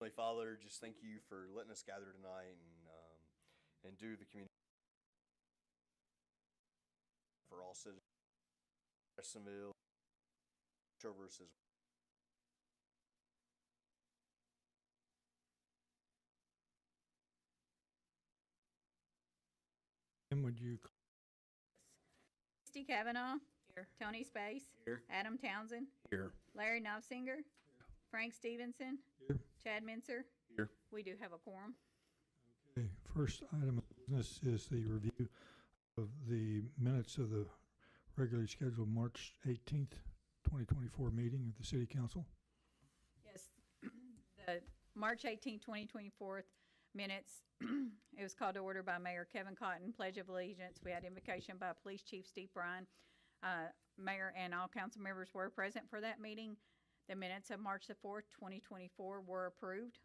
Heavenly Father, just thank you for letting us gather tonight and do the community for all citizens of Madisonville, Traverse as And would you Christy Kavanaugh. Here. Tony Space. Here. Adam Townsend. Here. Larry Knopfinger. Frank Stevenson. Here. Chad Mincer. Here. We do have a quorum. Okay, first item of business is the review of the minutes of the regularly scheduled March 18th, 2024 meeting of the City Council. Yes, the March 18, 2024 minutes, it was called to order by Mayor Kevin Cotton, Pledge of Allegiance. We had invocation by Police Chief Steve Bryan. Mayor and all council members were present for that meeting. The minutes of March the 4th, 2024 were approved.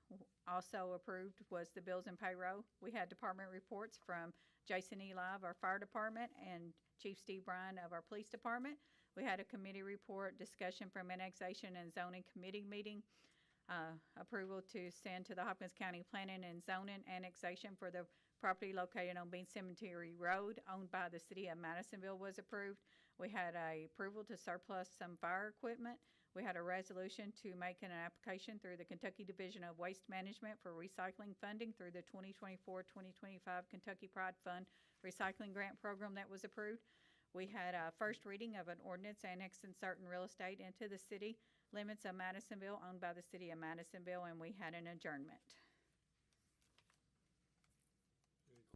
Also approved was the bills and payroll. We had department reports from Jason Eli of our fire department and Chief Steve Bryan of our police department. We had a committee report discussion from annexation and zoning committee meeting. Approval to send to the Hopkins County Planning and Zoning annexation for the property located on Bean Cemetery Road owned by the city of Madisonville was approved. We had a approval to surplus some fire equipment. We had a resolution to make an application through the Kentucky Division of Waste Management for recycling funding through the 2024-2025 Kentucky Pride Fund recycling grant program that was approved. We had a first reading of an ordinance annexing certain real estate into the city limits of Madisonville owned by the city of Madisonville, and we had an adjournment.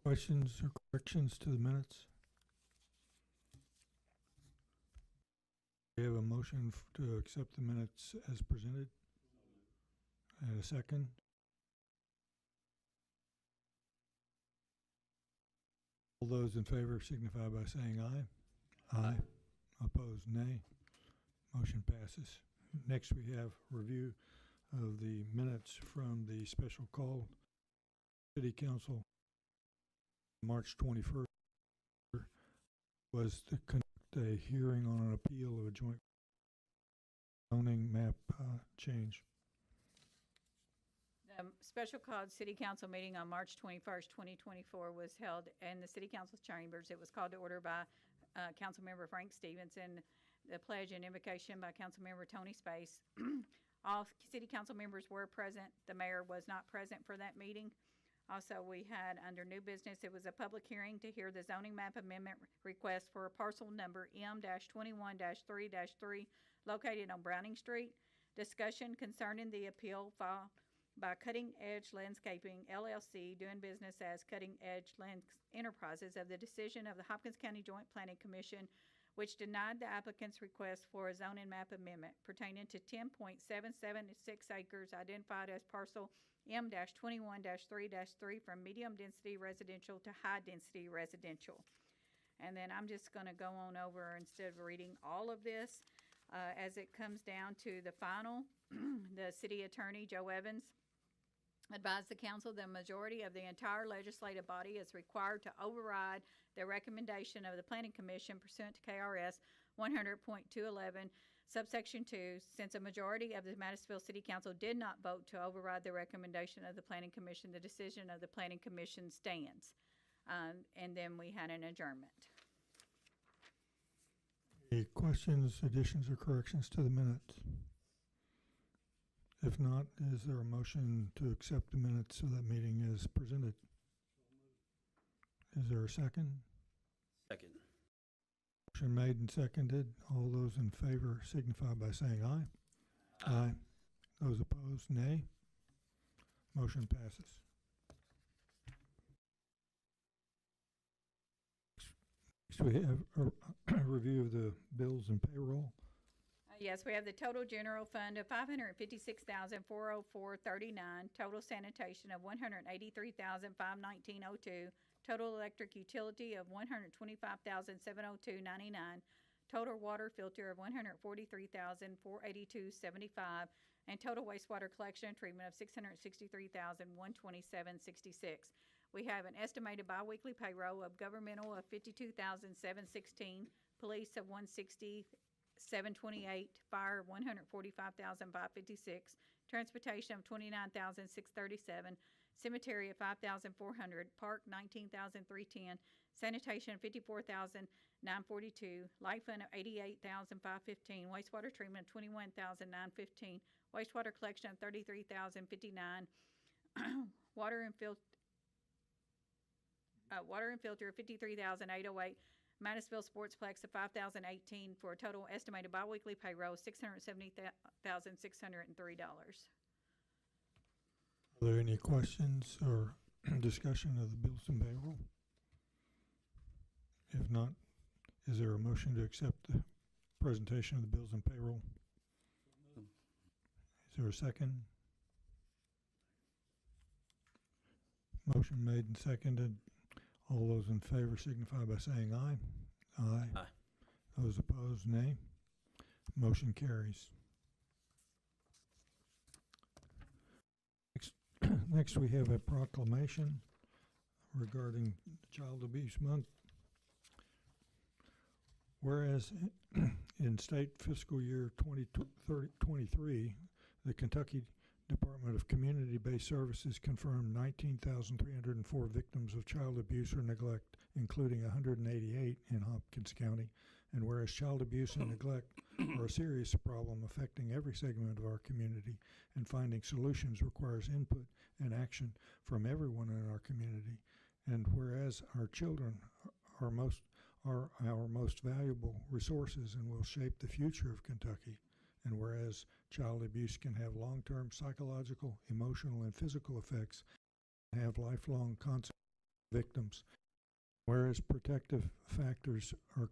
Questions or corrections to the minutes? We have a motion to accept the minutes as presented. And a second. All those in favor signify by saying aye. Aye. Opposed, nay. Motion passes. Next, we have review of the minutes from the special call City Council March 21st was to conduct a hearing on an appeal of a joint zoning map change. The special called City Council meeting on March 21st, 2024 was held in the City Council's chambers. It was called to order by Councilmember Frank Stevenson, the pledge and invocation by Councilmember Tony Space. All City Council members were present. The mayor was not present for that meeting. Also, we had under new business, it was a public hearing to hear the zoning map amendment request for a parcel number M-21-3-3 located on Browning Street. Discussion concerning the appeal filed by Cutting Edge Landscaping LLC, doing business as Cutting Edge Enterprises, of the decision of the Hopkins County Joint Planning Commission, which denied the applicant's request for a zoning map amendment pertaining to 10.776 acres identified as parcel M-21-3-3 from medium density residential to high density residential. And then I'm just going to go on over, instead of reading all of this, as it comes down to the final, the city attorney, Joe Evans, advised the council the majority of the entire legislative body is required to override the recommendation of the Planning Commission pursuant to KRS 100.211, subsection 2, since a majority of the Madisonville City Council did not vote to override the recommendation of the Planning Commission, the decision of the Planning Commission stands. And then we had an adjournment. Any questions, additions, or corrections to the minutes? If not, is there a motion to accept the minutes of that meeting as presented? Is there a second? Second. Motion made and seconded. All those in favor signify by saying aye. Aye. Those opposed, nay. Motion passes. Next, we have a review of the bills and payroll. Yes, we have the total general fund of $556,404.39, total sanitation of $183,519.02, total electric utility of $125,702.99, total water filter of $143,482.75, and total wastewater collection and treatment of $663,127.66. We have an estimated biweekly payroll of governmental of $52,716, police of $160,716, 728, fire 145,556, transportation of 29,637, cemetery of 5,400, park 19,310, sanitation of 54,942, light fund of 88,515, wastewater treatment of 21,915, wastewater collection of 33,059, water and filter of 53,808, Madisonville Sportsplex of 5,018, for a total estimated biweekly payroll of $670,603. Are there any questions or discussion of the bills and payroll? If not, is there a motion to accept the presentation of the bills and payroll? Is there a second? Motion made and seconded. All those in favor signify by saying aye. Aye. Aye. Those opposed, nay. Motion carries. Next, we have a proclamation regarding Child Abuse Month. Whereas in state fiscal year 2023, the Kentucky Department of Community-Based Services confirmed 19,304 victims of child abuse or neglect, including 188 in Hopkins County. And whereas child abuse and neglect are a serious problem affecting every segment of our community, and finding solutions requires input and action from everyone in our community. And whereas our children are our most valuable resources and will shape the future of Kentucky. And whereas child abuse can have long-term psychological, emotional, and physical effects, and have lifelong consequences for victims. Whereas protective factors are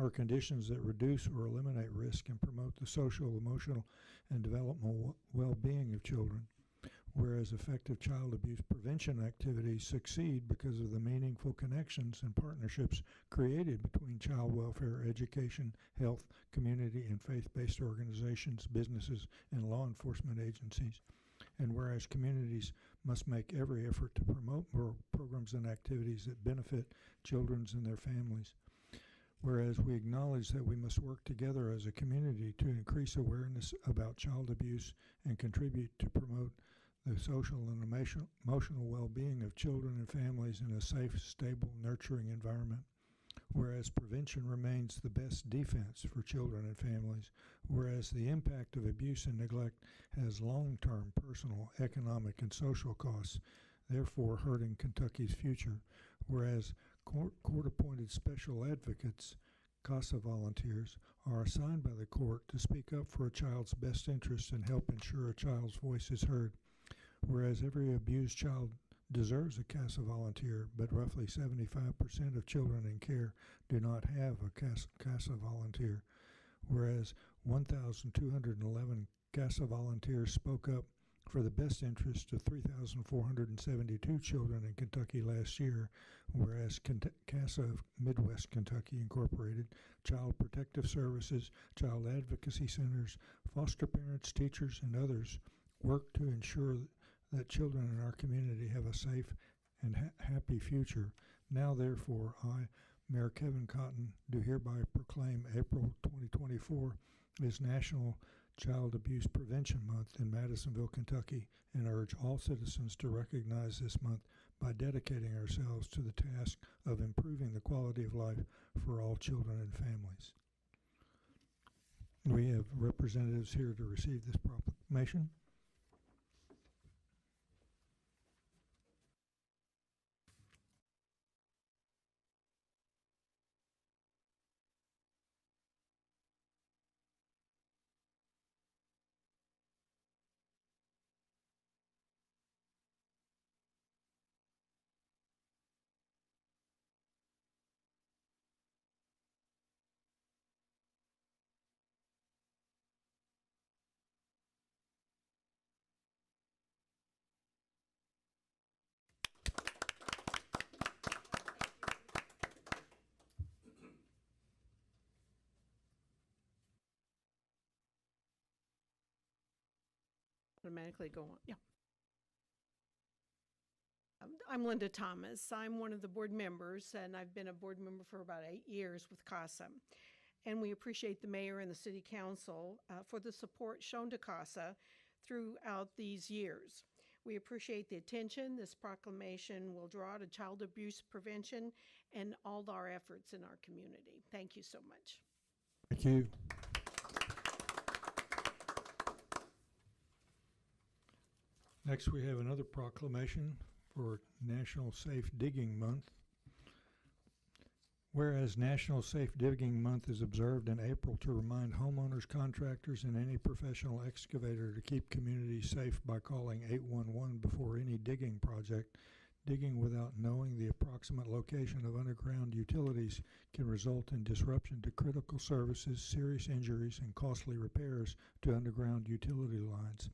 conditions that reduce or eliminate risk and promote the social, emotional, and developmental well-being of children. Whereas effective child abuse prevention activities succeed because of the meaningful connections and partnerships created between child welfare, education, health, community, and faith-based organizations, businesses, and law enforcement agencies. And whereas communities must make every effort to promote more programs and activities that benefit children and their families. Whereas we acknowledge that we must work together as a community to increase awareness about child abuse and contribute to promote the social and emotional well-being of children and families in a safe, stable, nurturing environment. Whereas prevention remains the best defense for children and families. Whereas the impact of abuse and neglect has long-term personal, economic, and social costs, therefore hurting Kentucky's future. Whereas court-appointed special advocates, CASA volunteers, are assigned by the court to speak up for a child's best interests and help ensure a child's voice is heard. Whereas every abused child deserves a CASA volunteer, but roughly 75% of children in care do not have a CASA volunteer. Whereas 1,211 CASA volunteers spoke up for the best interest of 3,472 children in Kentucky last year, whereas CASA of Midwest Kentucky Incorporated, Child Protective Services, Child Advocacy Centers, foster parents, teachers, and others work to ensure that children in our community have a safe and happy future. Now, therefore, I, Mayor Kevin Cotton, do hereby proclaim April 2024 as National Child Abuse Prevention Month in Madisonville, Kentucky, and urge all citizens to recognize this month by dedicating ourselves to the task of improving the quality of life for all children and families. We have representatives here to receive this proclamation. Automatically go on. Yeah. I'm Linda Thomas. I'm one of the board members, and I've been a board member for about 8 years with CASA. and we appreciate the mayor and the city council for the support shown to CASA throughout these years. We appreciate the attention this proclamation will draw to child abuse prevention and all our efforts in our community. Thank you so much. Thank you. Next, we have another proclamation for National Safe Digging Month. Whereas National Safe Digging Month is observed in April to remind homeowners, contractors, and any professional excavator to keep communities safe by calling 811 before any digging project. Digging without knowing the approximate location of underground utilities can result in disruption to critical services, serious injuries, and costly repairs to underground utility lines.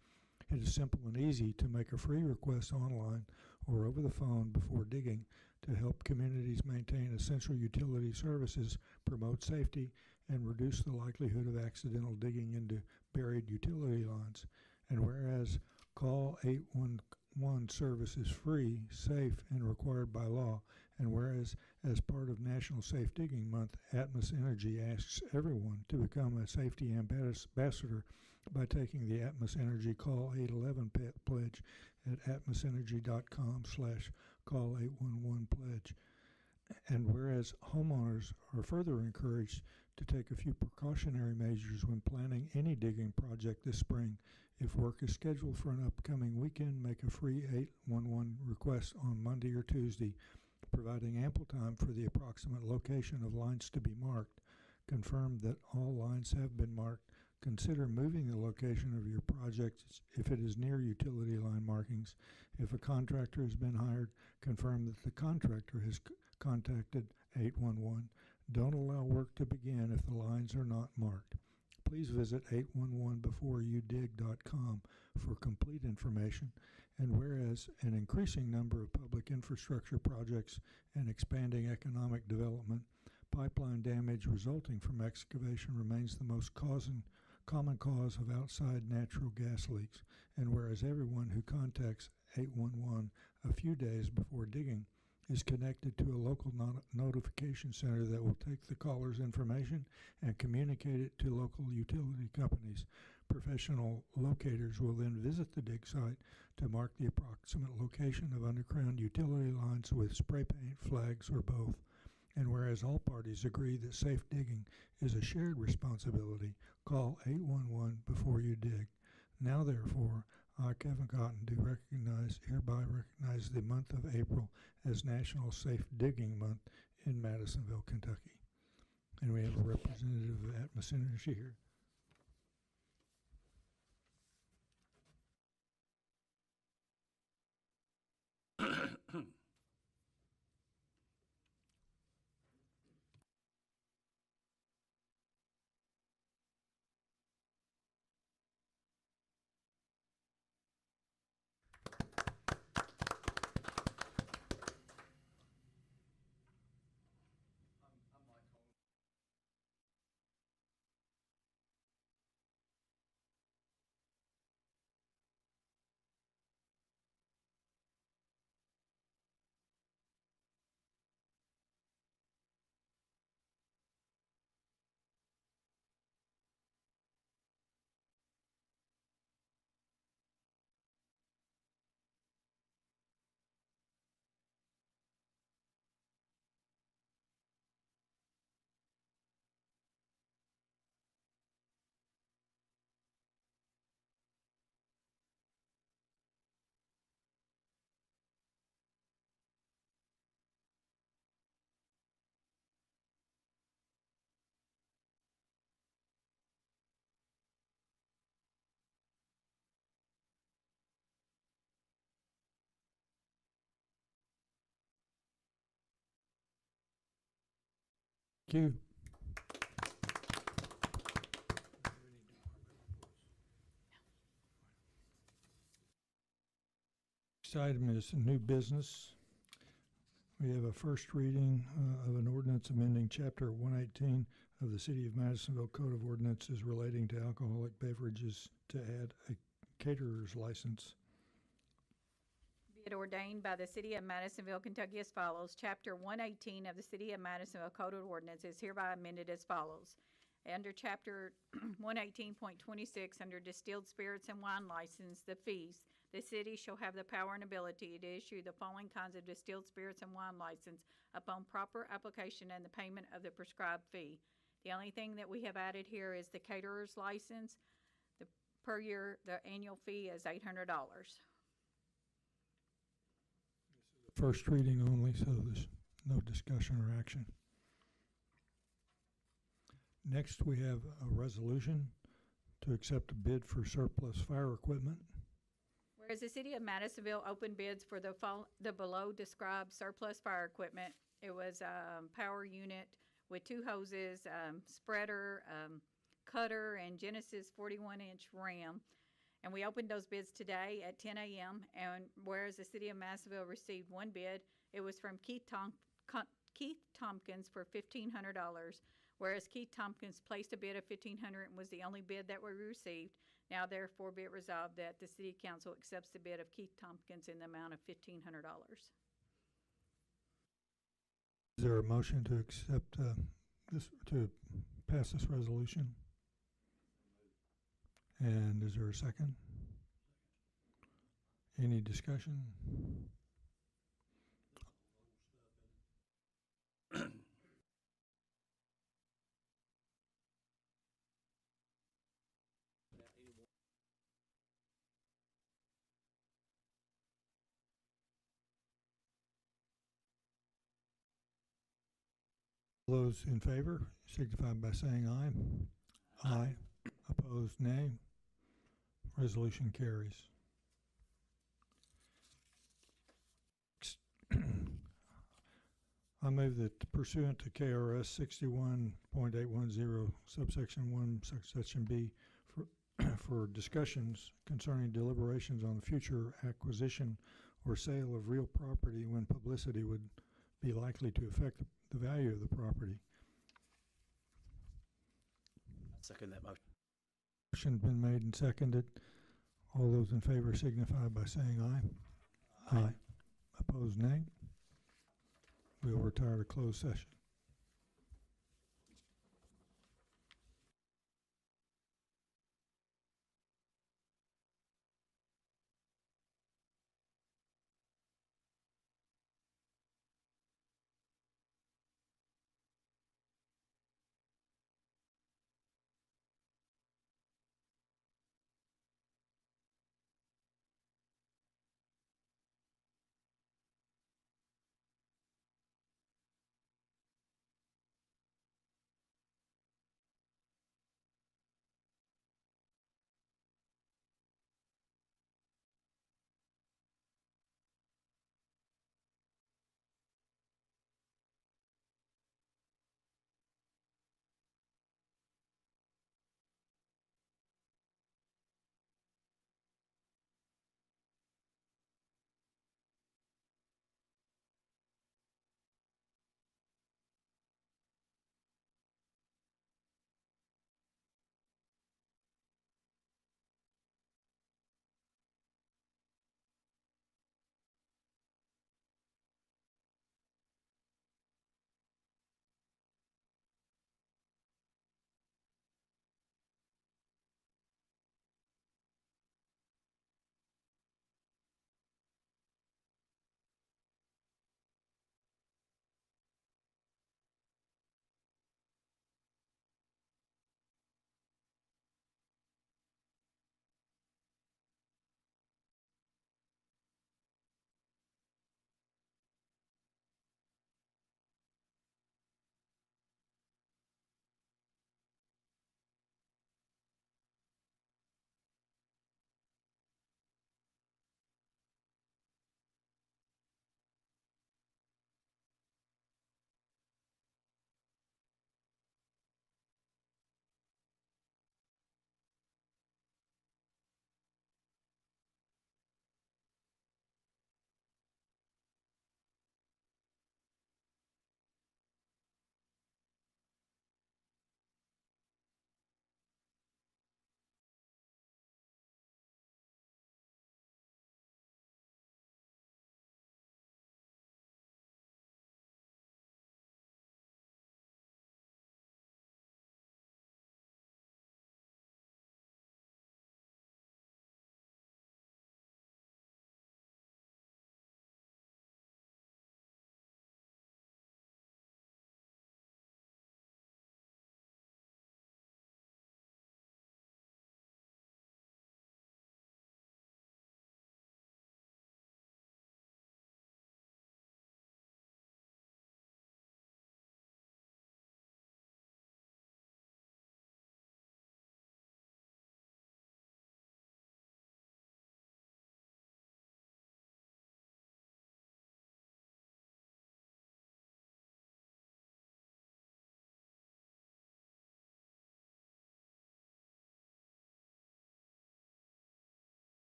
It is simple and easy to make a free request online or over the phone before digging to help communities maintain essential utility services, promote safety, and reduce the likelihood of accidental digging into buried utility lines. And whereas Call 811 service is free, safe, and required by law, and whereas as part of National Safe Digging Month, Atmos Energy asks everyone to become a safety ambassador by taking the Atmos Energy Call 811 pledge at atmosenergy.com/call811pledge. And whereas homeowners are further encouraged to take a few precautionary measures when planning any digging project this spring. If work is scheduled for an upcoming weekend, make a free 811 request on Monday or Tuesday, providing ample time for the approximate location of lines to be marked. Confirm that all lines have been marked. Consider moving the location of your project if it is near utility line markings. If a contractor has been hired, confirm that the contractor has contacted 811. Don't allow work to begin if the lines are not marked. Please visit 811beforeyoudig.com for complete information. And whereas an increasing number of public infrastructure projects and expanding economic development, pipeline damage resulting from excavation remains the most common cause of outside natural gas leaks. And whereas everyone who contacts 811 a few days before digging is connected to a local notification center that will take the caller's information and communicate it to local utility companies. Professional locators will then visit the dig site to mark the approximate location of underground utility lines with spray paint, flags, or both. And whereas all parties agree that safe digging is a shared responsibility, call 811 before you dig. Now, therefore, I, Kevin Cotton, do hereby recognize the month of April as National Safe Digging Month in Madisonville, Kentucky. And we have a representative of Atmos Energy here. Thank you. Next item is new business. We have a first reading of an ordinance amending Chapter 118 of the City of Madisonville Code of Ordinances relating to alcoholic beverages to add a caterer's license. Be it ordained by the City of Madisonville, Kentucky as follows. Chapter 118 of the City of Madisonville Code of Ordinances is hereby amended as follows. Under Chapter 118.26, under Distilled Spirits and Wine License, the fees, the city shall have the power and ability to issue the following kinds of distilled spirits and wine license upon proper application and the payment of the prescribed fee. The only thing that we have added here is the caterer's license. Per year, the annual fee is $800. First reading only, so there's no discussion or action. Next, we have a resolution to accept a bid for surplus fire equipment. Whereas the city of Madisonville opened bids for the below described surplus fire equipment. It was a power unit with 2 hoses, spreader, cutter, and Genesis 41-inch ram. And we opened those bids today at 10 a.m. And whereas the city of Madisonville received 1 bid, it was from Keith Tompkins for $1,500. Whereas Keith Tompkins placed a bid of $1,500 and was the only bid that we received. Now therefore be it resolved that the city council accepts the bid of Keith Tompkins in the amount of $1,500. Is there a motion to accept to pass this resolution? And is there a second? Any discussion? All those in favor signify by saying aye. Aye. Opposed, nay. Resolution carries. I move that pursuant to KRS 61.810 subsection 1 subsection B for discussions concerning deliberations on future acquisition or sale of real property when publicity would be likely to affect the value of the property. I second that motion. Motion been made and seconded. All those in favor signify by saying aye. Aye. Opposed, nay. We will retire to closed session.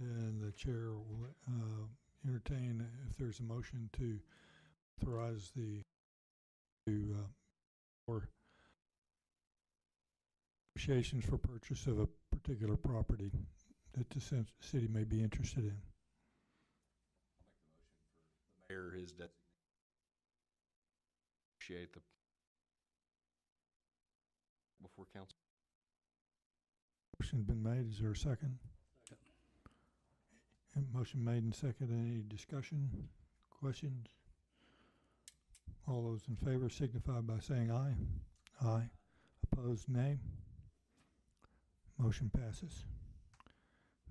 and the chair will entertain if there's a motion to authorize for negotiations for purchase of a particular property that the city may be interested in. Mayor is designated. Appreciate the before council. Motion been made. Is there a second? And motion made and second. Any discussion, questions? All those in favor signify by saying aye. Aye. Opposed, nay. Motion passes.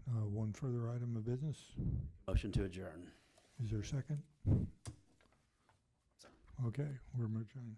One further item of business. Motion to adjourn. Is there a second? Okay, we're adjourned.